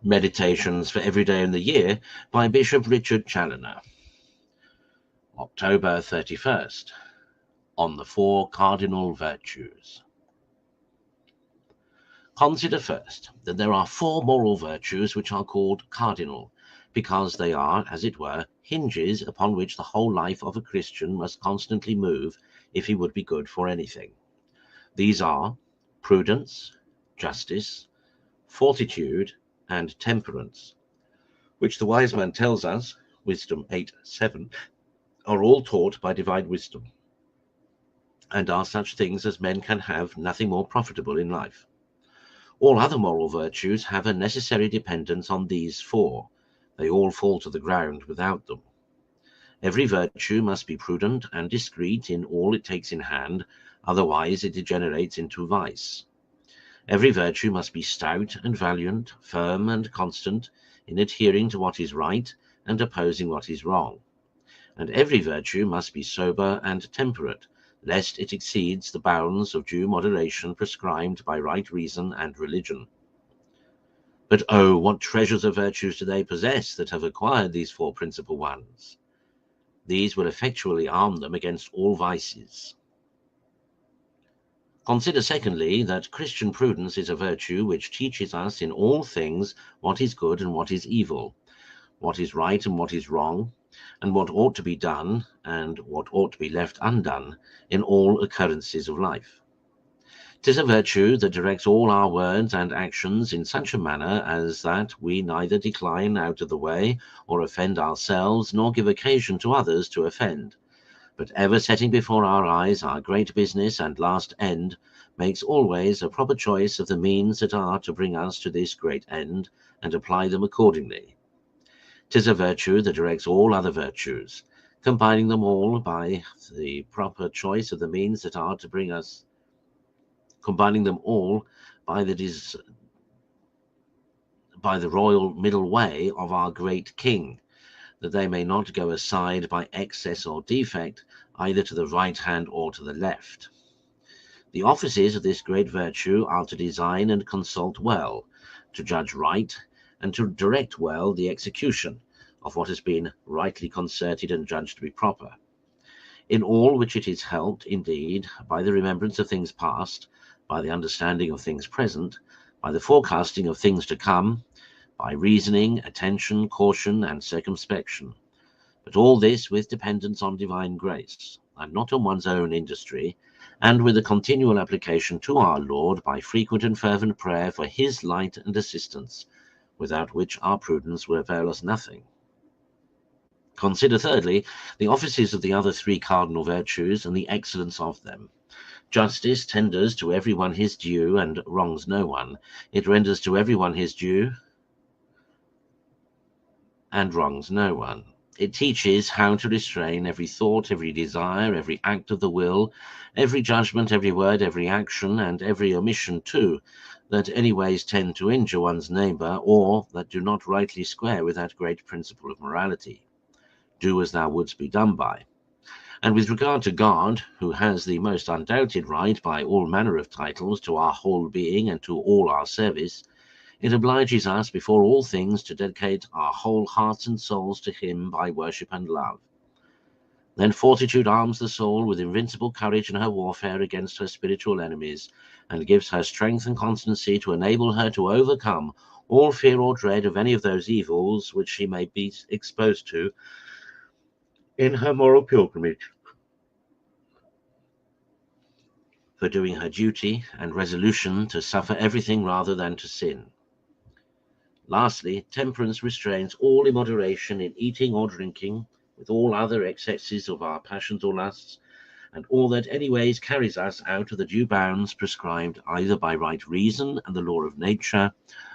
Meditations for every day in the year by Bishop Richard Challoner. October 31st, on the 4 cardinal virtues. Consider first that there are 4 moral virtues which are called cardinal, because they are, as it were, hinges upon which the whole life of a Christian must constantly move if he would be good for anything. These are prudence, justice, fortitude, and temperance, which the wise man tells us, Wisdom 8:7, are all taught by divine wisdom, and are such things as men can have nothing more profitable in life. All other moral virtues have a necessary dependence on these 4. They all fall to the ground without them. Every virtue must be prudent and discreet in all it takes in hand, otherwise it degenerates into vice. Every virtue must be stout and valiant, firm and constant, in adhering to what is right and opposing what is wrong. And every virtue must be sober and temperate, lest it exceeds the bounds of due moderation prescribed by right reason and religion. But oh, what treasures of virtues do they possess that have acquired these 4 principal ones? These will effectually arm them against all vices. Consider, secondly, that Christian prudence is a virtue which teaches us in all things what is good and what is evil, what is right and what is wrong, and what ought to be done and what ought to be left undone in all occurrences of life. 'Tis a virtue that directs all our words and actions in such a manner as that we neither decline out of the way or offend ourselves, nor give occasion to others to offend, but ever setting before our eyes our great business and last end, makes always a proper choice of the means that are to bring us to this great end, and apply them accordingly. 'Tis a virtue that directs all other virtues, combining them all by the proper choice of the means that are to bring us, combining them all by the royal middle way of our great King, that they may not go aside by excess or defect, either to the right hand or to the left. The offices of this great virtue are to design and consult well, to judge right, and to direct well the execution of what has been rightly concerted and judged to be proper. In all which it is helped, indeed, by the remembrance of things past, by the understanding of things present, by the forecasting of things to come, by reasoning, attention, caution, and circumspection. But all this with dependence on divine grace, and not on one's own industry, and with a continual application to our Lord by frequent and fervent prayer for his light and assistance, without which our prudence will avail us nothing. Consider, thirdly, the offices of the other 3 cardinal virtues and the excellence of them. Justice tenders to every one his due and wrongs no one. It renders to every one his due and wrongs no one. It teaches how to restrain every thought, every desire, every act of the will, every judgment, every word, every action, and every omission too, that any ways tend to injure one's neighbor, or that do not rightly square with that great principle of morality. Do as thou wouldst be done by. And with regard to God, who has the most undoubted right by all manner of titles to our whole being and to all our service, it obliges us before all things to dedicate our whole hearts and souls to him by worship and love. Then fortitude arms the soul with invincible courage in her warfare against her spiritual enemies, and gives her strength and constancy to enable her to overcome all fear or dread of any of those evils which she may be exposed to in her moral pilgrimage, for doing her duty, and resolution to suffer everything rather than to sin. Lastly, temperance restrains all immoderation in eating or drinking, with all other excesses of our passions or lusts, and all that anyways carries us out of the due bounds prescribed either by right reason and the law of nature,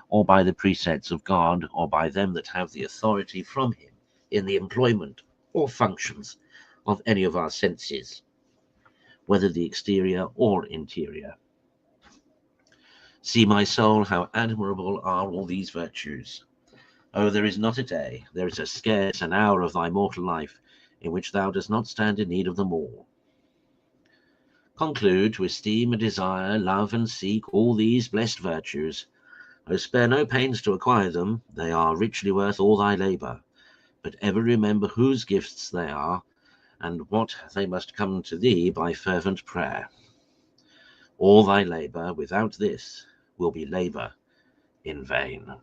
or by the precepts of God, or by them that have the authority from him in the employment or functions of any of our senses, whether the exterior or interior. See, my soul, how admirable are all these virtues. Oh, there is not a day, there is scarce an hour of thy mortal life, in which thou dost not stand in need of them all. Conclude to esteem and desire, love and seek all these blessed virtues, O spare no pains to acquire them, they are richly worth all thy labour. But ever remember whose gifts they are, and what they must come to thee by fervent prayer. All thy labour without this will be labour in vain.